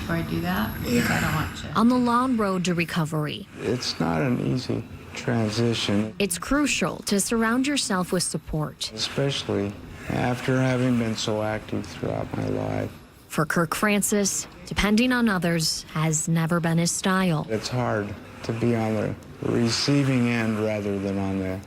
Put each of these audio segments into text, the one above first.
before I do that because I don't want to. On the long road to recovery, It's not an easy transition, it's crucial to surround yourself with support. especially after having been so active throughout my life. For Kirk Francis, depending on others has never been his style. It's hard to be on the receiving end rather than on the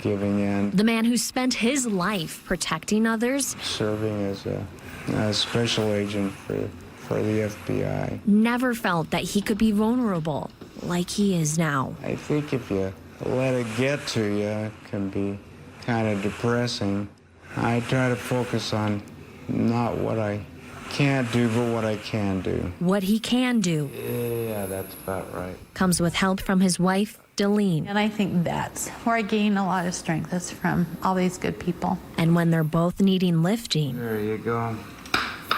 giving end. The man who spent his life protecting others Serving as a special agent for the FBI. never felt that he could be vulnerable like he is now. I think if you let it get to you, it can be kind of depressing. I try to focus on not what I can't do, but what I can do. What he can do Yeah, that's about right. comes with help from his wife, Delene. And I think that's where I gain a lot of strength is from all these good people. And when they're both needing lifting, There you go.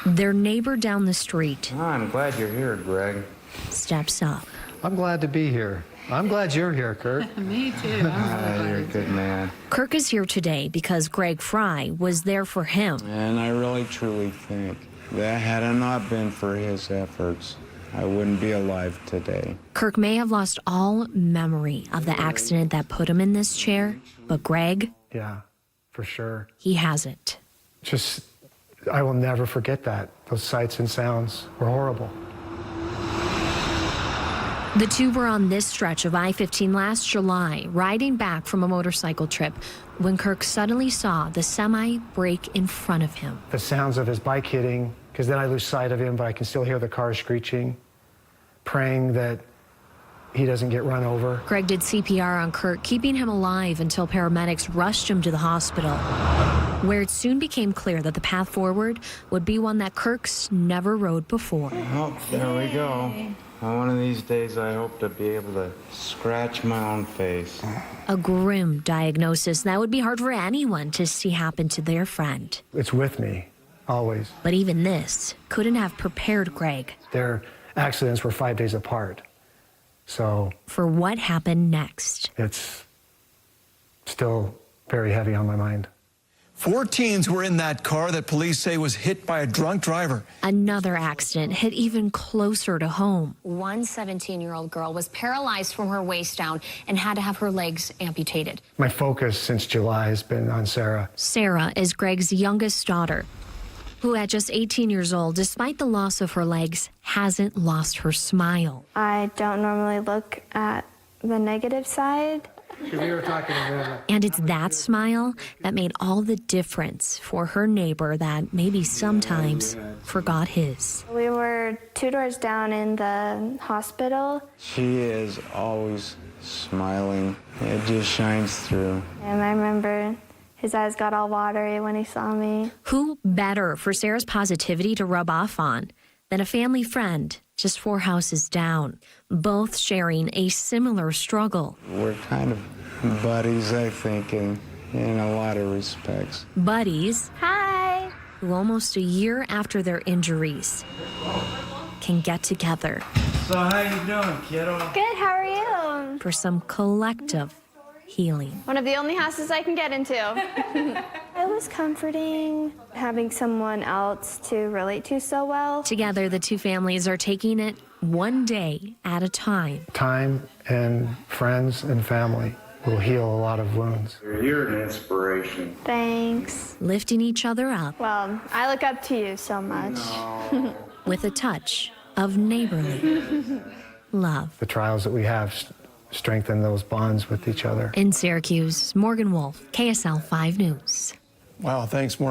their neighbor down the street Oh, I'm glad you're here, Greg. steps up. I'm glad to be here. I'm glad you're here, Kurt. Me too. You're a good man. Kirk is here today because Greg Fry was there for him. And I really, truly think that had it not been for his efforts, I wouldn't be alive today. Kirk may have lost all memory of the accident that put him in this chair, but Greg, Yeah, for sure. he hasn't. Just, I will never forget that. Those sights and sounds were horrible. The two were on this stretch of I-15 last July, riding back from a motorcycle trip, when Kirk suddenly saw the semi brake in front of him. The sounds of his bike hitting, because then I lose sight of him, but I can still hear the car screeching, praying that he doesn't get run over. Greg did CPR on Kirk, keeping him alive until paramedics rushed him to the hospital, where it soon became clear that the path forward would be one that Kirk's never rode before. Oh, there we go. One of these days, I hope to be able to scratch my own face. A grim diagnosis that would be hard for anyone to see happen to their friend. It's with me, always. But even this couldn't have prepared Greg Their accidents were 5 days apart. So for what happened next. it's still very heavy on my mind. 4 teens were in that car that police say was hit by a drunk driver. Another accident hit even closer to home. One 17-year-old girl was paralyzed from her waist down and had to have her legs amputated. My focus since July has been on Sarah. Sarah is Greg's youngest daughter, who at just 18 years old, despite the loss of her legs, hasn't lost her smile. I don't normally look at the negative side. And it's that smile that made all the difference for her neighbor that maybe sometimes forgot his. We were 2 doors down in the hospital, She is always smiling. It just shines through. and I remember his eyes got all watery when he saw me. Who better for Sarah's positivity to rub off on than a family friend just 4 houses down, both sharing a similar struggle. We're kind of buddies, I think, in a lot of respects. Buddies Hi! who almost a year after their injuries can get together So how you doing, kiddo? Good, how are you? for some collective healing. One of the only houses I can get into. It was comforting having someone else to relate to so well. Together, the two families are taking it one day at a time. Time and friends and family will heal a lot of wounds. You're an inspiration. Thanks. Lifting each other up Well, I look up to you so much. with a touch of neighborly love. The trials that we have strengthen those bonds with each other. In Syracuse, Morgan Wolfe, KSL 5 News. Wow, thanks, Morgan.